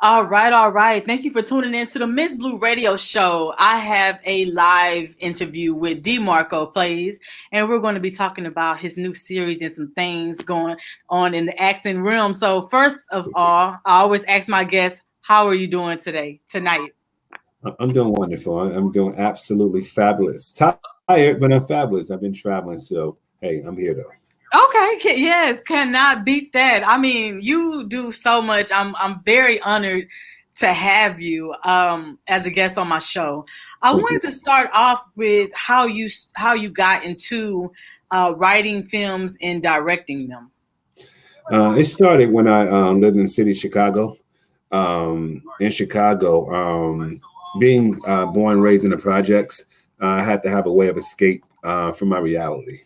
All right, all right. Thank you for tuning in to the Miss Blue Radio Show. I have a live interview with DeMarco Plays, and we're going to be talking about his new series and some things going on in the acting realm. So, first of all, I always ask my guests, how are you doing tonight? I'm doing wonderful. I'm doing absolutely fabulous. Tired, but I'm fabulous. I've been traveling, so hey, I'm here though. Okay, yes, cannot beat that. I mean, you do so much. I'm very honored to have you as a guest on my show. I Thank you. wanted to start off with how you got into writing films and directing them. It started when I lived in the city of Chicago. In Chicago, being born and raised in the projects, I had to have a way of escape from my reality.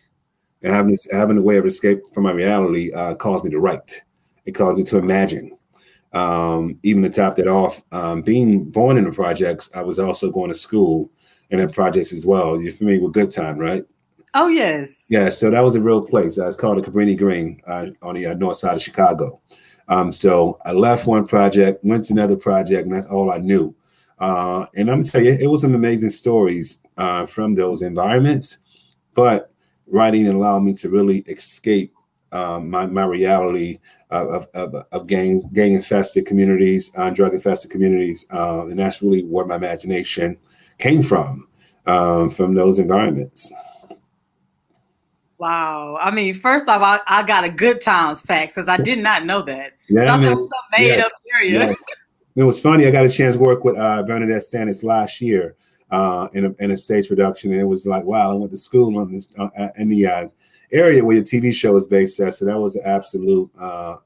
And having a way of escape from my reality caused me to write. It caused me to imagine. Even to top that off, being born in the projects, I was also going to school in the projects as well. You're familiar with Good Time, right? Oh yes. Yeah, so that was a real place. It's called the Cabrini Green on the north side of Chicago. So I left one project, went to another project, and that's all I knew. And I'm gonna tell you, it was some amazing stories from those environments. But writing allowed me to really escape my reality of gang infested communities, drug infested communities, and that's really where my imagination came from those environments. Wow. I mean, first off, I got a good times facts because I did not know that. Yeah, I Thought that mean, was some made yeah, up area. yeah. It was funny. I got a chance to work with Bernadette Sanders last year in a stage production, and it was like, wow! I went to school in the area where the TV show is based at, so that was an absolute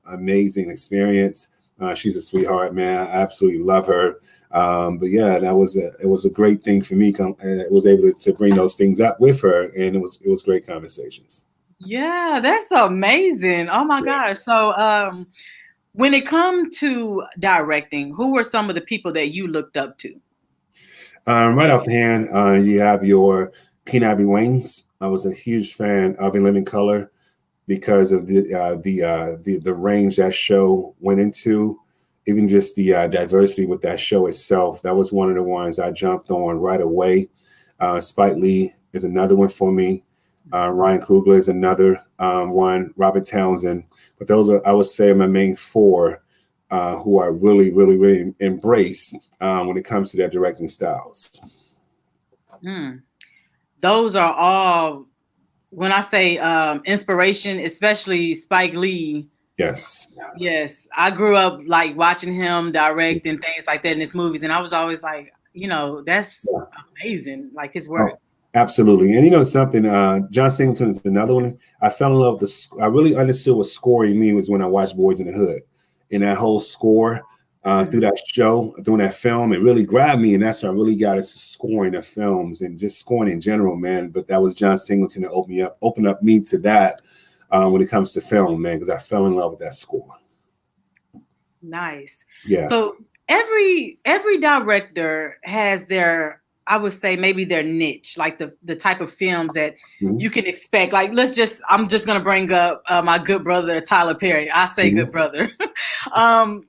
amazing experience. She's a sweetheart, man. I absolutely love her. But yeah, it was a great thing for me. I was able to bring those things up with her, and it was great conversations. Yeah, that's amazing. Oh my gosh. So, when it comes to directing, who were some of the people that you looked up to? Right offhand, you have your Keenan Wings. I was a huge fan of In Living Color because of the range that show went into, even just the diversity with that show itself. That was one of the ones I jumped on right away. Spike Lee is another one for me. Ryan Coogler is another one. Robert Townsend, but those are, I would say, my main four who I really, really, really embrace when it comes to their directing styles. Hmm. Those are all, when I say inspiration, especially Spike Lee. Yes. Yes, I grew up like watching him direct and things like that in his movies, and I was always like, that's Yeah. amazing, like his work. Oh, absolutely. And you know something, John Singleton is another one. I fell in love with I really understood what scoring means was when I watched Boys in the Hood. And that whole score through that show, through that film, it really grabbed me. And that's how I really got into scoring of films and just scoring in general, man. But that was John Singleton that opened up me to that when it comes to film, man, because I fell in love with that score. Nice. Yeah. So every director has their, I would say, maybe their niche, like the type of films that Mhm. you can expect. Like I'm just gonna bring up my good brother Tyler Perry. I say Mhm. good brother,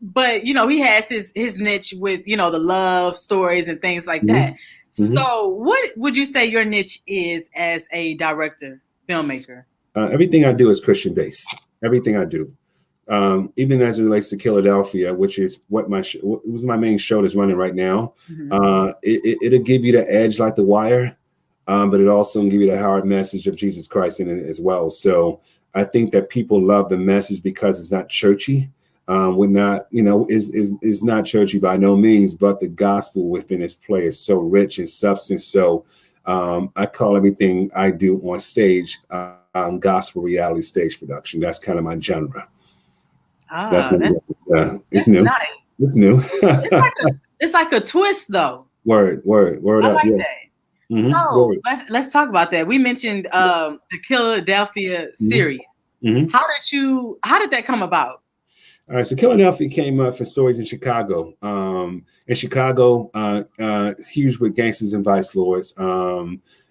but he has his niche with the love stories and things like that. Mhm. Mhm. So what would you say your niche is as a director, filmmaker? Everything I do is Christian based. Everything I do. Even as it relates to Kila Delphia, which is what what was my main show that's running right now. Mhm. It'll give you the edge like The Wire, but it also give you the hard message of Jesus Christ in it as well. So I think that people love the message because it's not churchy. We're not, is not churchy by no means, but the gospel within its play is so rich in substance. So I call everything I do on stage gospel reality stage production. That's kind of my genre. That's Ah, my it's that's new. nice. It's new. It's like a twist though. Word I up. like Yeah. that. So Word. let's talk about that. We mentioned the Philadelphia hmm series. hmm How did that come about? All right. So Philadelphia came up for stories in Chicago. In Chicago, it's huge with gangsters and vice lords.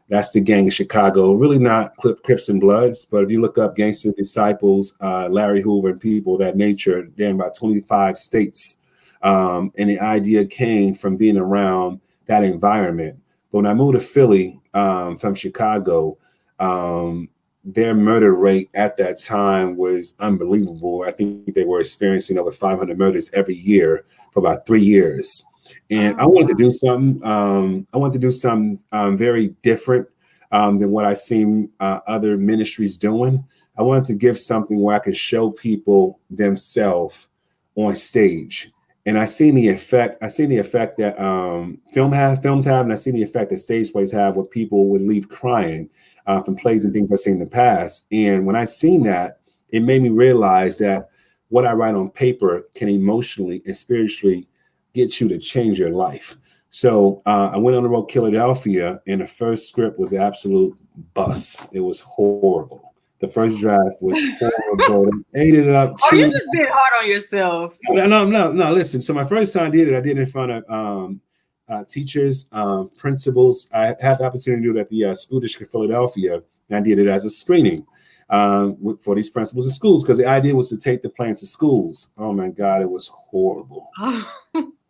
That's the gang in Chicago. Really not Crips and Bloods, but if you look up gangster disciples, Larry Hoover and people of that nature, they're in about 25 states. And the idea came from being around that environment. But when I moved to Philly from Chicago, their murder rate at that time was unbelievable. I think they were experiencing over 500 murders every year for about 3 years. And I wanted to do something. I wanted to do something very different than what I seen other ministries doing. I wanted to give something where I could show people themselves on stage. And I seen the effect. I seen the effect that films have, and I seen the effect that stage plays have, where people would leave crying from plays and things I've seen in the past. And when I seen that, it made me realize that what I write on paper can emotionally and spiritually get you to change your life. So I went on the road Kila Delphia, and the first script was an absolute bust. It was horrible. The first draft was horrible. Ate it up. Oh, you just being hard on yourself. No. Listen. So my first time I did it in front of teachers, principals. I had the opportunity to do it at the school district of Philadelphia, and I did it as a screening for these principals and schools, because the idea was to take the plan to schools. Oh my God, it was horrible.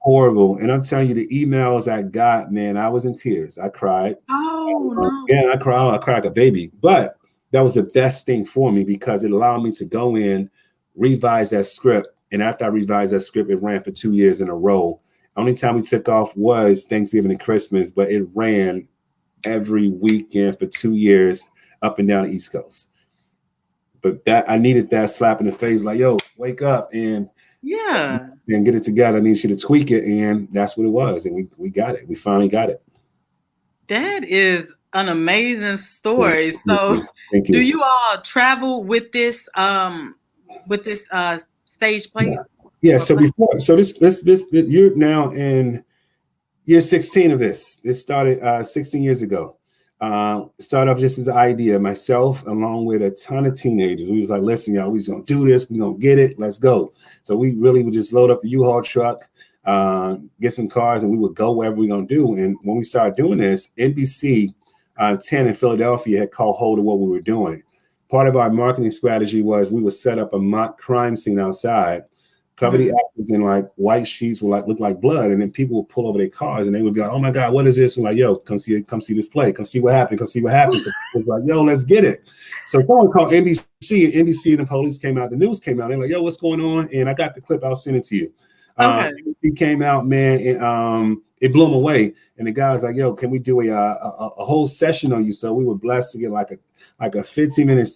Horrible. And I'm telling you, the emails I got, man, I was in tears. I cried. Oh, no. Yeah, I cried like a baby. But that was the best thing for me, because it allowed me to go in, revise that script. And after I revised that script, it ran for 2 years in a row. Only time we took off was Thanksgiving and Christmas, but it ran every weekend for 2 years up and down the East Coast. But that I needed that slap in the face, like, yo, wake up and get it together. I need you to tweak it. And that's what it was. And we got it. We finally got it. That is an amazing story. Thank you. Do you all travel with this stage play? Yeah. So this you're now in year 16 of this. This started 16 years ago. Started off just as an idea. Myself, along with a ton of teenagers, we was like, listen, y'all, we just gonna do this. We gonna get it. Let's go. So we really would just load up the U-Haul truck, get some cars, and we would go wherever we're gonna do. And when we started doing this, NBC 10 in Philadelphia had called hold of what we were doing. Part of our marketing strategy was we would set up a mock crime scene outside, cover the actors in like white sheets will look like blood, and then people would pull over their cars and they would be like, "Oh my God, what is this?" We're like, "Yo, come see this play. Come see what happened. Come see what happened." So it was like, "Yo, let's get it." So someone called NBC, and NBC and the police came out. The news came out. They're like, "Yo, what's going on?" And I got the clip. I'll send it to you. He came out, man, and it blew him away. And the guy was like, "Yo, can we do a whole session on you?" So we were blessed to get like a 15-minute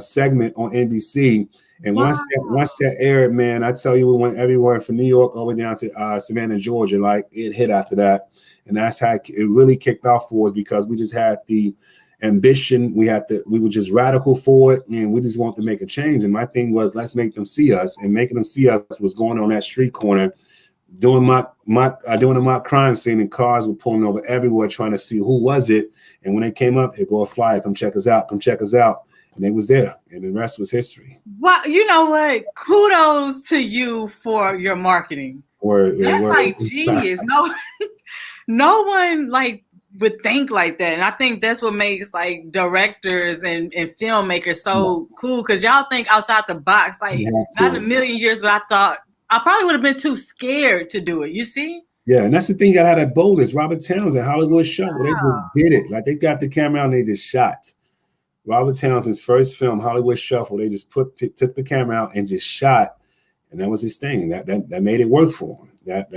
segment on NBC. And once that aired, man, I tell you, we went everywhere from New York all the way down to Savannah, Georgia. Like, it hit after that. And that's how it really kicked off for us, because we just had the ambition. We were just radical for it, and we just wanted to make a change. And my thing was, let's make them see us. And making them see us was going on that street corner, doing a mock crime scene, and cars were pulling over everywhere trying to see who was it. And when they came up, here go a flyer, come check us out. And they was there, and the rest was history. Well, you know what? Kudos to you for your marketing. That's like genius. No one like would think like that, and I think that's what makes like directors and filmmakers so cool, because y'all think outside the box. Like, not in a million years, but I thought I probably would have been too scared to do it. You see? Yeah, and that's the thing. I had that boldness. Robert Townsend, Hollywood Show, where they just did it. Like, they got the camera out and they just shot. Robert Townsend's first film, Hollywood Shuffle, they just took the camera out and just shot, and that was his thing. That made it work for him. That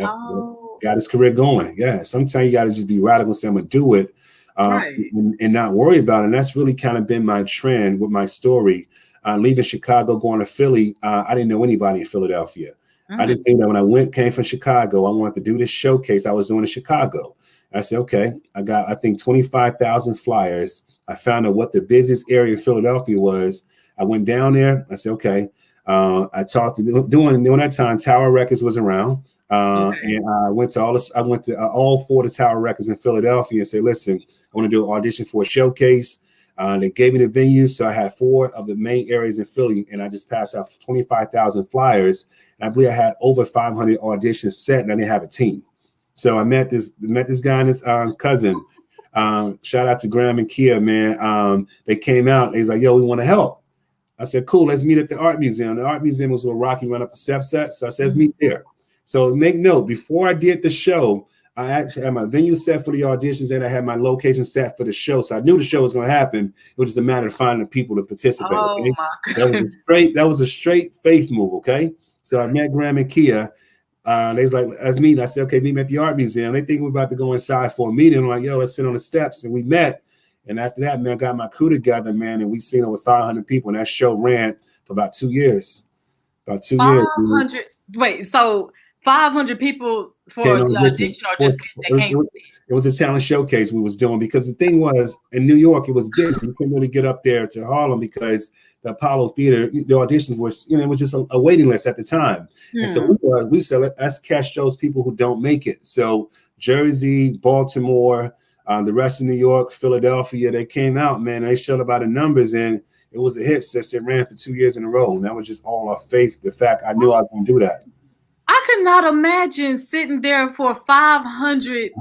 got his career going. Yeah, sometimes you got to just be radical, say I'm gonna do it, and not worry about it. And that's really kind of been my trend with my story. Leaving Chicago, going to Philly, I didn't know anybody in Philadelphia. I didn't think that when I came from Chicago, I wanted to do this showcase I was doing in Chicago. I said, okay, I got, I think, 25,000 flyers. I found out what the busiest area in Philadelphia was. I went down there. I said, okay. I talked to during that time, Tower Records was around, and I went to all 4 of the Tower Records in Philadelphia and said, listen, I want to do an audition for a showcase. They gave me the venue, so I had 4 of the main areas in Philly, and I just passed out 25,000 flyers. And I believe I had over 500 auditions set, and I didn't have a team. So I met this guy and his cousin. Shout out to Graham and Kia, man. They came out. They was like, yo, we want to help. I said, cool, let's meet at the art museum. The art museum was where Rocky went up the steps at. So I said, let's meet there. So make note, before I did the show, I actually had my venue set for the auditions and I had my location set for the show. So I knew the show was going to happen. It was just a matter of finding the people to participate. Oh Okay? my That was a straight faith move. Okay. So I met Graham and Kia. They was like, let's meet. I said, okay, meet me at the art museum. They think we're about to go inside for a meeting. I'm like, yo, let's sit on the steps. And we met. And after that, man, I got my crew together, man. And we seen over 500 people. And that show ran for about 2 years. About 2 years. 500. Wait, so 500 people for the audition or just that came? It was a talent showcase we was doing because the thing was in New York, it was busy. You couldn't really get up there to Harlem because the Apollo Theater, the auditions were, it was just a waiting list at the time. And so we said, let's catch those people who don't make it. So Jersey, Baltimore, the rest of New York, Philadelphia, they came out, man. They showed about the numbers and it was a hit since it ran for 2 years in a row. And that was just all our faith. The fact I knew I was going to do that. I could not imagine sitting there for 500.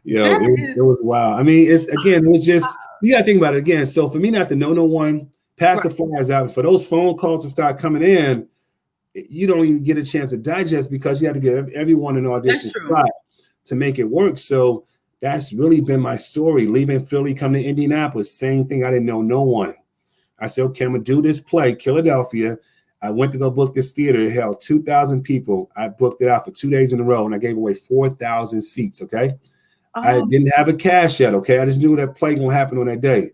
It was wild. I mean, it was just, you got to think about it again. So for me not to know no one, pass the flyers out, for those phone calls to start coming in, you don't even get a chance to digest because you have to get everyone in audition spot to make it work. So that's really been my story. Leaving Philly, coming to Indianapolis, same thing. I didn't know no one. I said, okay, I'm going to do this play, Kila Delphia. I went to go book this theater. It held 2,000 people. I booked it out for 2 days in a row, and I gave away 4,000 seats, okay? I didn't have a cash yet, okay? I just knew that play going to happen on that day.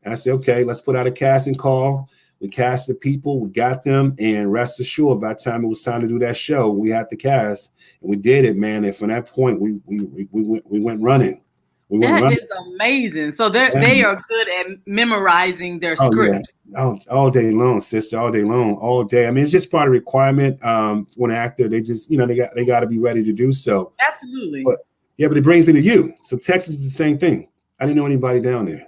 And I said, okay, let's put out a casting call. We cast the people. We got them. And rest assured, by the time it was time to do that show, we had the cast. And we did it, man. And from that point, we went running. That is amazing. So they are good at memorizing their scripts. Yeah. All day long, sister, all day long, all day. I mean, it's just part of requirement for an actor. They just, they got to be ready to do so. Absolutely. But it brings me to you. So Texas is the same thing. I didn't know anybody down there.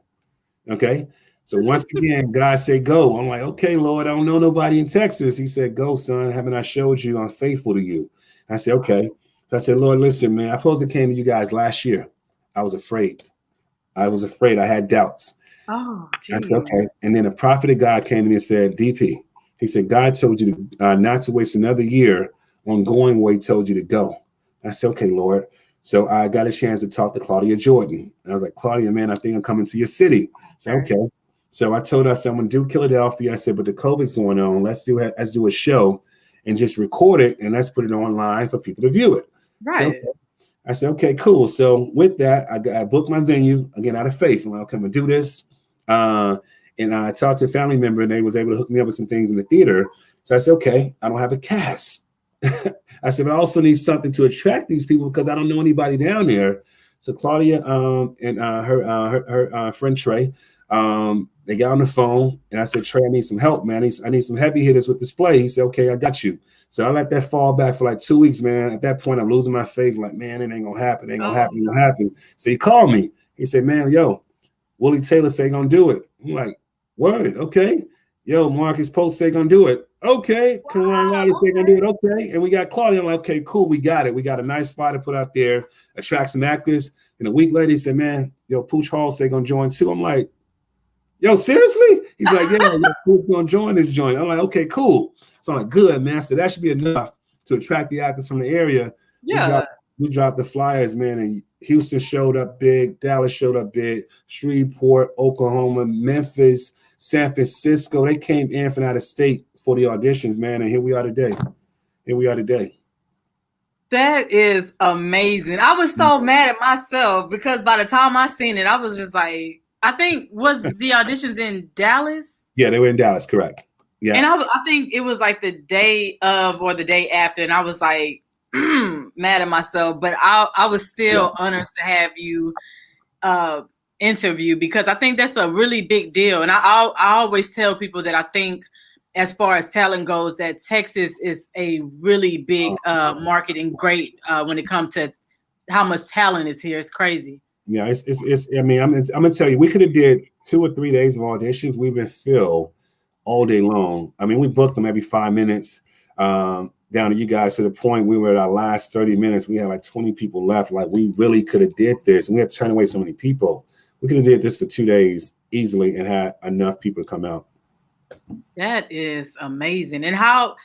Okay. So once again, God said, go. I'm like, okay, Lord, I don't know nobody in Texas. He said, go, son. Haven't I showed you I'm faithful to you? I said, okay. So I said, Lord, listen, man, I supposed to came to you guys last year. I was afraid. I had doubts. Oh, geez. I said, okay. And then a prophet of God came to me and said, DP, he said, God told you to, not to waste another year on going where he told you to go. I said, okay, Lord. So I got a chance to talk to Claudia Jordan. And I was like, Claudia, man, I think I'm coming to your city. So, okay. So I told her, I'm going to do Philadelphia. I said, but the COVID's going on. Let's do a show and just record it. And let's put it online for people to view it. Right. So, okay. I said, okay, cool. So with that, I booked my venue, again, out of faith. I'm like, okay, I'm going to do this. And I talked to a family member, and they was able to hook me up with some things in the theater. So I said, okay, I don't have a cast. I said, but I also need something to attract these people because I don't know anybody down there. So Claudia and her friend Trey, they got on the phone, and I said, Trey, I need some help, man. I need some heavy hitters with this play. He said, okay, I got you. So I let that fall back for like 2 weeks, man. At that point, I'm losing my faith. Like, man, it ain't gonna happen. It ain't gonna happen. It ain't gonna happen. So he called me. He said, man, yo, Willie Taylor say gonna do it. I'm like, word, okay. Yo, Marcus Post say gonna do it. Okay. Karan Lottie say gonna do it. Okay. And we got Claudia. I'm like, okay, cool. We got it. We got a nice spot to put out there, attract some actors. And a week later, he said, man, yo, Pooch Hall say gonna join too. I'm like, yo, seriously? He's like, yeah, Pooch gonna join this joint. I'm like, okay, cool. So I'm like, good, man. So that should be enough to attract the actors from the area. Yeah. We dropped the flyers, man, and Houston showed up big, Dallas showed up big, Shreveport, Oklahoma, Memphis, San Francisco. They came in from out of state for the auditions, man, and here we are today. That is amazing. I was so mad at myself because by the time I seen it, I was just like, I think, was the auditions in Dallas? Yeah, they were in Dallas, correct. Yeah. And I think it was like the day of or the day after, and I was like mad at myself, but I was still honored to have you interview because I think that's a really big deal. And I always tell people that I think as far as talent goes, that Texas is a really big market and great when it comes to how much talent is here. It's crazy. Yeah, it's. I mean, I'm gonna tell you, we could have did 2 or 3 days of auditions. We've been filled all day long. I mean, we booked them every 5 minutes down to you guys, to the point we were at our last 30 minutes. We had like 20 people left. Like, we really could have did this, and we had to turn away so many people. We could have did this for 2 days easily and had enough people to come out. That is amazing. And how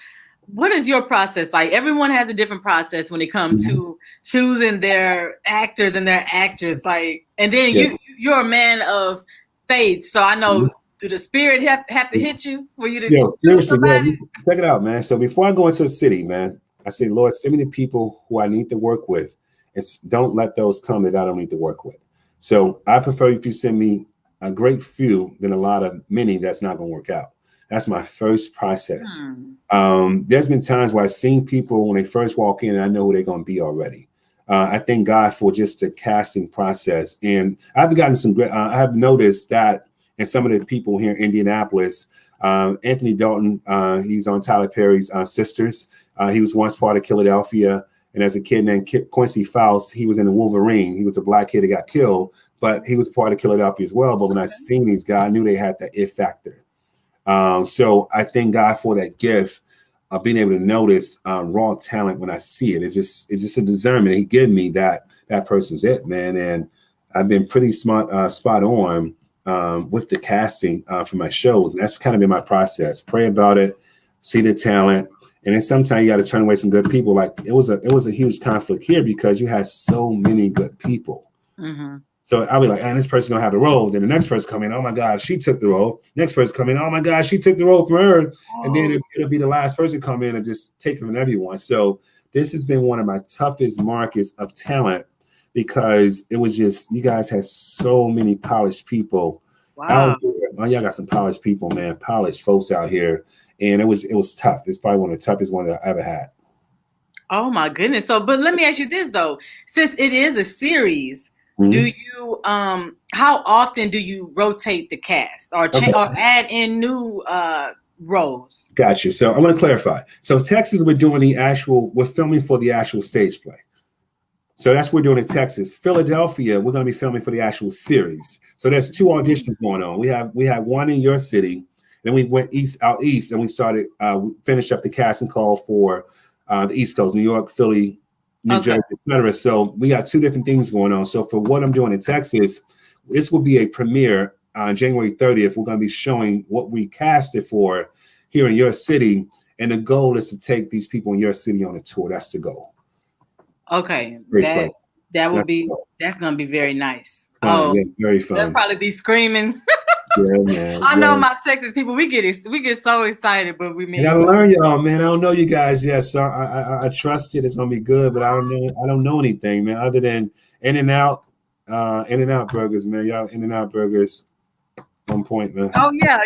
what is your process like? Everyone has a different process when it comes to choosing their actors and their actors. Like, and then you're a man of faith, so I know. Do the spirit have to hit you for you to choose somebody? Check it out, man. So before I go into a city, man, I say, Lord, send me the people who I need to work with, and don't let those come that I don't need to work with. So I prefer if you send me a great few than a lot of many that's not going to work out. That's my first process. There's been times where I've seen people when they first walk in and I know who they're going to be already. I thank God for just the casting process. And I've gotten some great, I have noticed that and some of the people here in Indianapolis, Anthony Dalton, he's on Tyler Perry's Sisters. He was once part of Kila Delphia. And as a kid named Quincy Faust, he was in the Wolverine. He was a black kid that got killed, but he was part of Kila Delphia as well. But when I seen these guys, I knew they had that it factor. So I thank God for that gift of being able to notice raw talent when I see it. It's just a discernment. He gave me that person's it, man. And I've been pretty spot on with the casting for my shows. And that's kind of been my process. Pray about it, see the talent. And then sometimes you got to turn away some good people. Like it was a huge conflict here because you had so many good people. So I'll be like, this person gonna have the role. Then the next person come in, oh my God, she took the role. Next person come in, oh my God, she took the role from her. And then it'll be the last person come in and just take from everyone. So this has been one of my toughest markets of talent because it was just, you guys had so many polished people. Wow. Y'all got some polished people, man, polished folks out here. And it was tough. It's probably one of the toughest ones I ever had. Oh my goodness. So, but let me ask you this though, since it is a series, do you how often do you rotate the cast or or add in new roles? Gotcha. So I want to clarify. So Texas, we're filming for the actual stage play. So that's what we're doing in Texas. Philadelphia, we're going to be filming for the actual series. So there's 2 auditions going on. We had one in your city, then we went out east, and we started finished up the casting call for the East Coast, New York, Philly, New Jersey, etc. So we got 2 different things going on. So for what I'm doing in Texas, this will be a premiere on January 30th. We're going to be showing what we casted for here in your city. And the goal is to take these people in your city on a tour. That's the goal. Okay. That's going to be very nice. Yeah, very fun. They'll probably be screaming. Yeah, man. I know my Texas people, we get so excited, but we mean. I gotta learn y'all, man. I don't know you guys yet, so I trust it. It's gonna be good, but I don't know anything, man, other than In-N-Out burgers, man. Y'all In-N-Out burgers, on point, man. Oh yeah.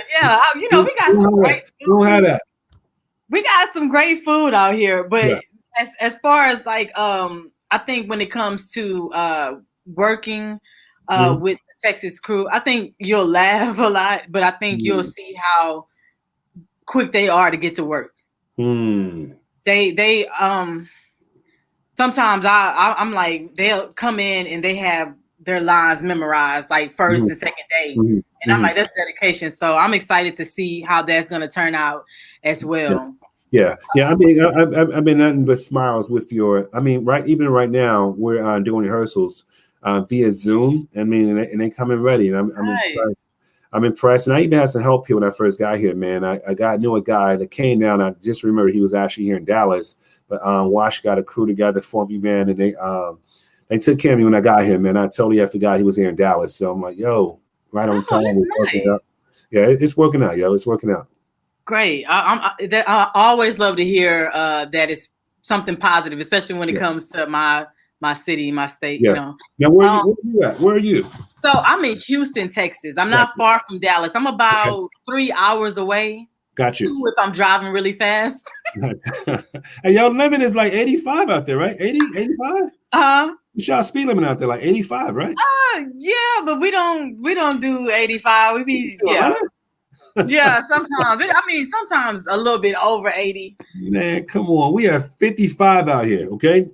We got some great food. Don't have that. We got some great food out here, but as far as like I think when it comes to working with the Texas crew, I think you'll laugh a lot, but I think you'll see how quick they are to get to work. They sometimes I'm like, they'll come in and they have their lines memorized like first and second day. And I'm like, that's dedication. So I'm excited to see how that's going to turn out as well. Yeah. I mean, I've been nothing but smiles with even right now we're doing rehearsals via Zoom. I mean, and they come in ready, and I'm impressed. I'm impressed, and I even had some help here when I first got here, man. I knew a guy that came down. I just remember he was actually here in Dallas, but Wash got a crew together for me, man, and they took care of me when I got here, man. I totally forgot he was here in Dallas, so I'm like, yo, right on time. Nice. Yeah, it's working out, yo. It's working out. Great. I always love to hear that it's something positive, especially when it comes to my city, my state. You know. Now, where are you at? Where are you? So I'm in Houston, Texas. I'm not far from Dallas. I'm about 3 hours away. Got you. If I'm driving really fast. And your limit is like 85 out there, right? 80, 85? You shot speed limit out there like 85, right? Yeah, but we don't do 85. We be yeah, sometimes. Sometimes a little bit over 80. Man, come on. We have 55 out here, okay?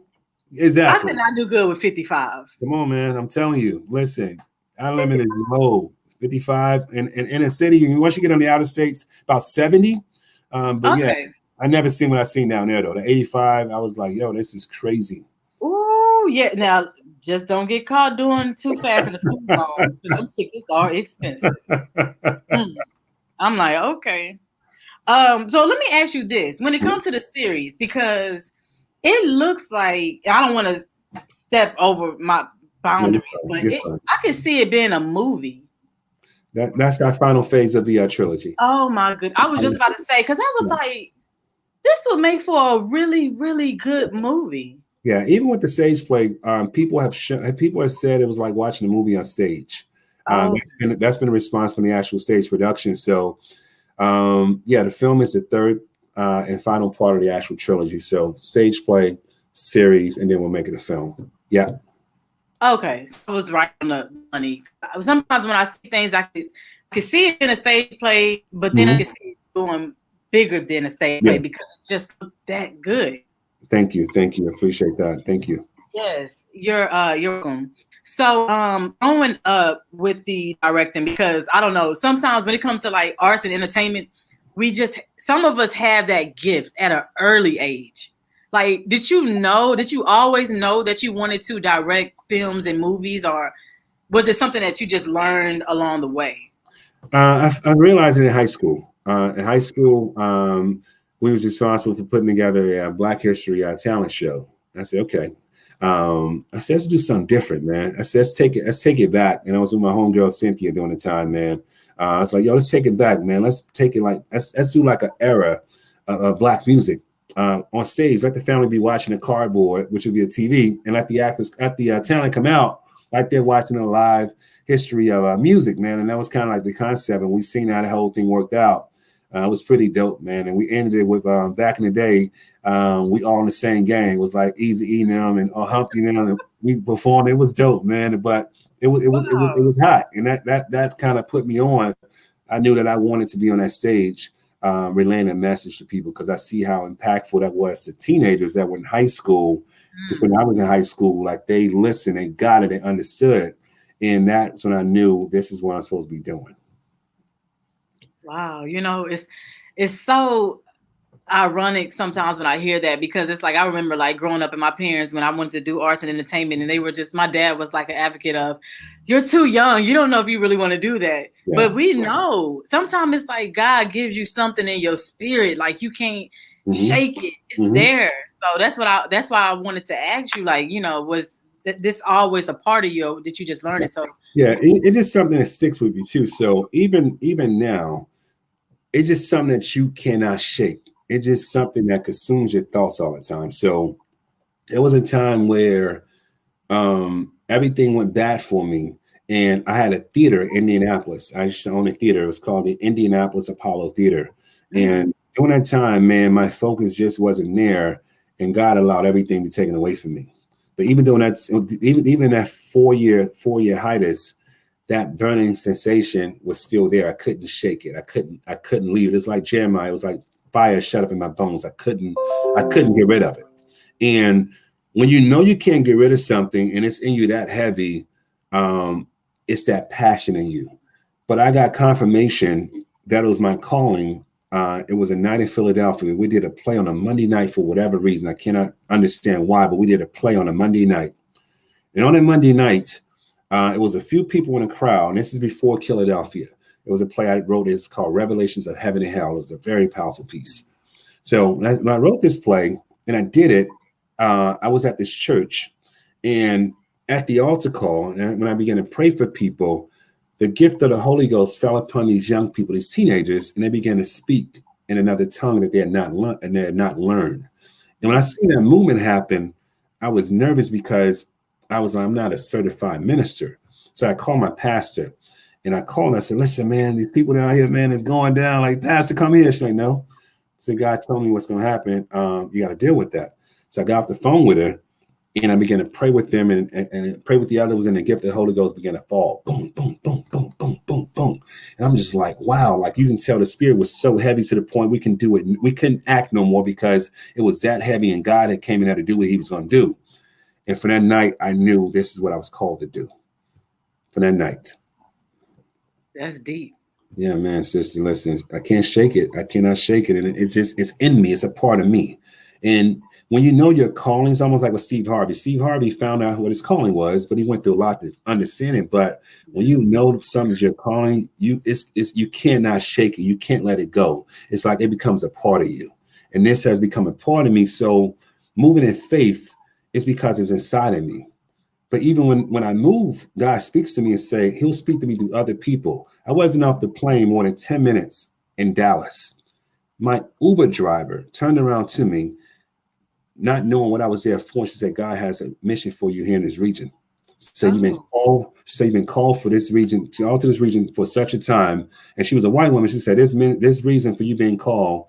Exactly. I think I do good with 55. Come on, man. I'm telling you. Listen, our limit is low. It's 55. And in a city, once you get on the outer states, about 70. I never seen what I seen down there, though. The 85, I was like, yo, this is crazy. Ooh, yeah. Now, just don't get caught doing too fast in the school zone, because them tickets are expensive. I'm like, okay. So let me ask you this: when it comes to the series, because it looks like I don't want to step over my boundaries, but I can see it being a movie. That's our final phase of the trilogy. Oh my goodness! I was just about to say, because I was like, this would make for a really, really good movie. Yeah, even with the stage play, people have said it was like watching a movie on stage. That's been a response from the actual stage production. So, the film is the third and final part of the actual trilogy. So, stage play, series, and then we'll make it a film. Yeah. Okay, so I was right on the money. Sometimes when I see things, I could see it in a stage play, but then I can see it doing bigger than a stage play because it just looked that good. Thank you. I appreciate that. Thank you. Yes, you're welcome. So growing up with the directing, because I don't know, sometimes when it comes to like arts and entertainment, some of us have that gift at an early age. Like, did you always know that you wanted to direct films and movies, or was it something that you just learned along the way? I realized it in high school. We was responsible for putting together a Black History talent show. I said, okay. I said, let's do something different, man. I said, let's take it back. And I was with my homegirl Cynthia during the time, man. I was like, yo, let's take it back, man. Let's take it let's do like an era of Black music on stage. Let the family be watching a cardboard, which would be a TV, and let the actors at the talent come out like they're watching a live history of music, man. And that was kind of like the concept. And we seen how the whole thing worked out. It was pretty dope, man. And we ended it with back in the day, we all in the same gang. It was like Easy E them and Humpty them, and we performed. It was dope, man. But it was hot, and that kind of put me on. I knew that I wanted to be on that stage, relaying a message to people because I see how impactful that was to teenagers that were in high school. Because when I was in high school, like they listened, they got it, they understood, and that's when I knew this is what I'm supposed to be doing. Wow, it's so ironic sometimes when I hear that, because it's like I remember like growing up and my parents when I wanted to do arts and entertainment, and they were my dad was like an advocate of, you're too young, you don't know if you really want to do that. Yeah. But we know sometimes it's like God gives you something in your spirit, like you can't shake it. It's there. So that's why I wanted to ask you, like, was this always a part of you that you just learned it? So it's just something that sticks with you too. So even now, it's just something that you cannot shake. It's just something that consumes your thoughts all the time. So there was a time where everything went bad for me. And I had a theater in Indianapolis. I used to own a theater. It was called the Indianapolis Apollo Theater. And during that time, man, my focus just wasn't there. And God allowed everything to be taken away from me. But even in that four-year hiatus, that burning sensation was still there. I couldn't shake it. I couldn't leave it. It's like Jeremiah. It was like fire shut up in my bones. I couldn't get rid of it. And when you know you can't get rid of something and it's in you that heavy, it's that passion in you. But I got confirmation that it was my calling. It was a night in Philadelphia. We did a play on a Monday night for whatever reason. I cannot understand why, but we did a play on a Monday night. And on that Monday night, it was a few people in the crowd, and this is before Kila Delphia. It was a play I wrote. It's called Revelations of Heaven and Hell. It was a very powerful piece. So when I wrote this play and I did it, I was at this church, and at the altar call, and when I began to pray for people, the gift of the Holy Ghost fell upon these young people, these teenagers, and they began to speak in another tongue that they had not learned. And when I seen that movement happen, I was nervous because I'm not a certified minister. So I called my pastor, and I said, listen, man, these people down here, man, is going down. Like, pastor, come here. She's like, no. So God told me what's going to happen. You got to deal with that. So I got off the phone with her, and I began to pray with them and pray with the others, and the gift of the Holy Ghost began to fall. Boom, boom, boom, boom, boom, boom, boom. And I'm just like, wow, like you can tell the spirit was so heavy to the point we can do it. We couldn't act no more because it was that heavy, and God had came in there to do what he was going to do. And for that night, I knew this is what I was called to do. For that night. That's deep. Yeah, man, sister, listen, I can't shake it. I cannot shake it. And it's in me. It's a part of me. And when you know your calling, it's almost like with Steve Harvey. Steve Harvey found out what his calling was, but he went through a lot to understand it. But when you know something's your calling, you cannot shake it. You can't let it go. It's like it becomes a part of you. And this has become a part of me. So moving in faith is because it's inside of me. But even when I move, God speaks to me and say, he'll speak to me through other people. I wasn't off the plane more than 10 minutes in Dallas. My Uber driver turned around to me, not knowing what I was there for. She said, God has a mission for you here in this region. She said, you've been called for this region, all to this region for such a time. And she was a white woman. She said, this reason for you being called,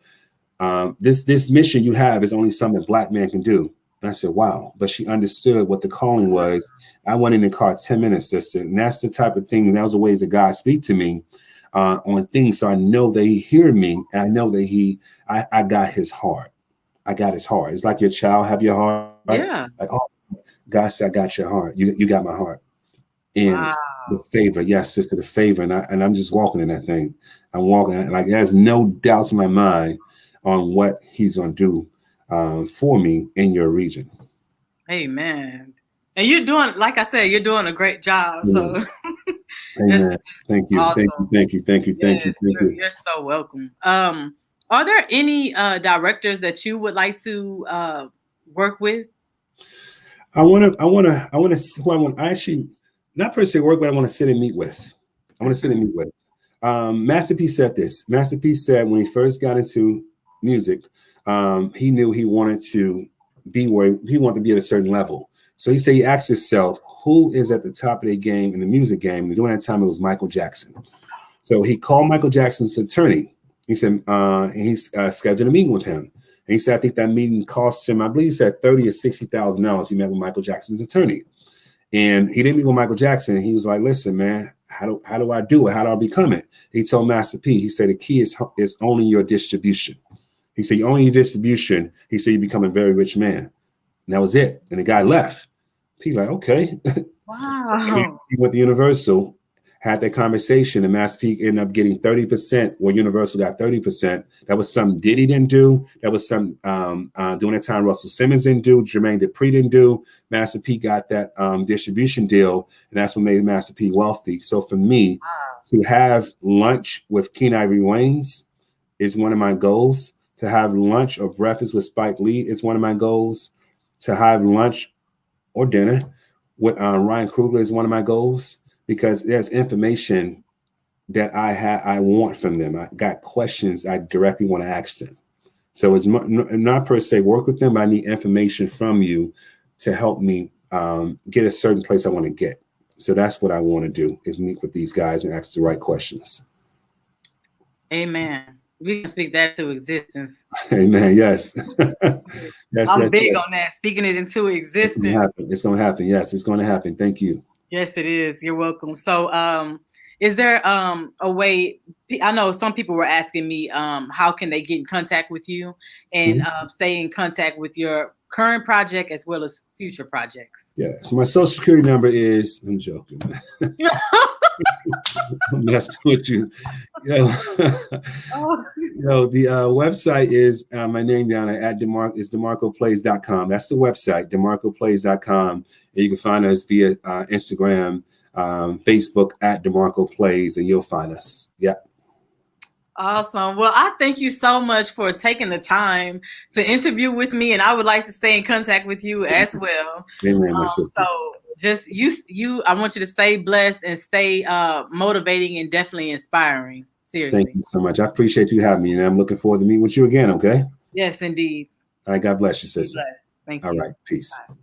this mission you have is only something Black man can do. And I said, wow. But she understood what the calling was. I went in the car 10 minutes, sister. And that's the type of things, that was the ways that God speak to me on things. So I know that he hear me. And I know that I got his heart. I got his heart. It's like your child have your heart. Yeah. Like, oh, God said, I got your heart. You got my heart. And the favor, yes, sister, the favor. And I'm just walking in that thing. I'm walking, and like there's no doubts in my mind on what he's going to do for me in your region. Amen. And you're doing, like I said, you're doing a great job. Amen. So Amen. Thank you. Awesome. Thank you. You're so welcome. Are there any directors that you would like to work with? I actually not per se work, but I want to sit and meet with. Master P said this. Master P said when he first got into music, he knew he wanted to be where he wanted to be at a certain level. So he said he asked himself, who is at the top of their game in the music game? And during that time, it was Michael Jackson. So he called Michael Jackson's attorney. He said he's scheduled a meeting with him. And he said, I think that meeting cost him, I believe he said $30,000 or $60,000. He met with Michael Jackson's attorney. And he didn't meet with Michael Jackson. And he was like, listen, man, how do I do it? How do I become it? He told Master P, he said, the key is owning your distribution. He said, you own your distribution. He said, you become a very rich man. And that was it. And the guy left. He like, okay. Wow. So he went to Universal, had that conversation, and Master P ended up getting 30%, where Universal got 30%. That was something Diddy didn't do. That was some during that time Russell Simmons didn't do, Jermaine Dupri didn't do. Master P got that distribution deal, and that's what made Master P wealthy. So for me, to have lunch with Keen Ivory Wayans is one of my goals. To have lunch or breakfast with Spike Lee is one of my goals. To have lunch or dinner with Ryan Coogler is one of my goals, because there's information that I want from them. I got questions I directly want to ask them. So it's not per se work with them, but I need information from you to help me get a certain place I want to get. So that's what I want to do, is meet with these guys and ask the right questions. Amen. We can speak that to existence. Amen. Yes. I'm big on that, speaking it into existence. It's going to happen. Yes, it's going to happen. Thank you. Yes, it is. You're welcome. So is there a way, I know some people were asking me, how can they get in contact with you and stay in contact with your current project as well as future projects? Yeah. So my social security number is, I'm joking. I'm messing with you. The website is my name down at DeMarcoPlays.com. That's the website, DeMarcoPlays.com. And you can find us via Instagram, Facebook at DeMarco Plays, and you'll find us. Yeah. Awesome. Well, I thank you so much for taking the time to interview with me, and I would like to stay in contact with you as well. Amen, so just I want you to stay blessed and stay motivating and definitely inspiring. Seriously. Thank you so much. I appreciate you having me, and I'm looking forward to meeting with you again. Okay. Yes, indeed. All right. God bless you, sister. Thank you. All right. Peace. Bye.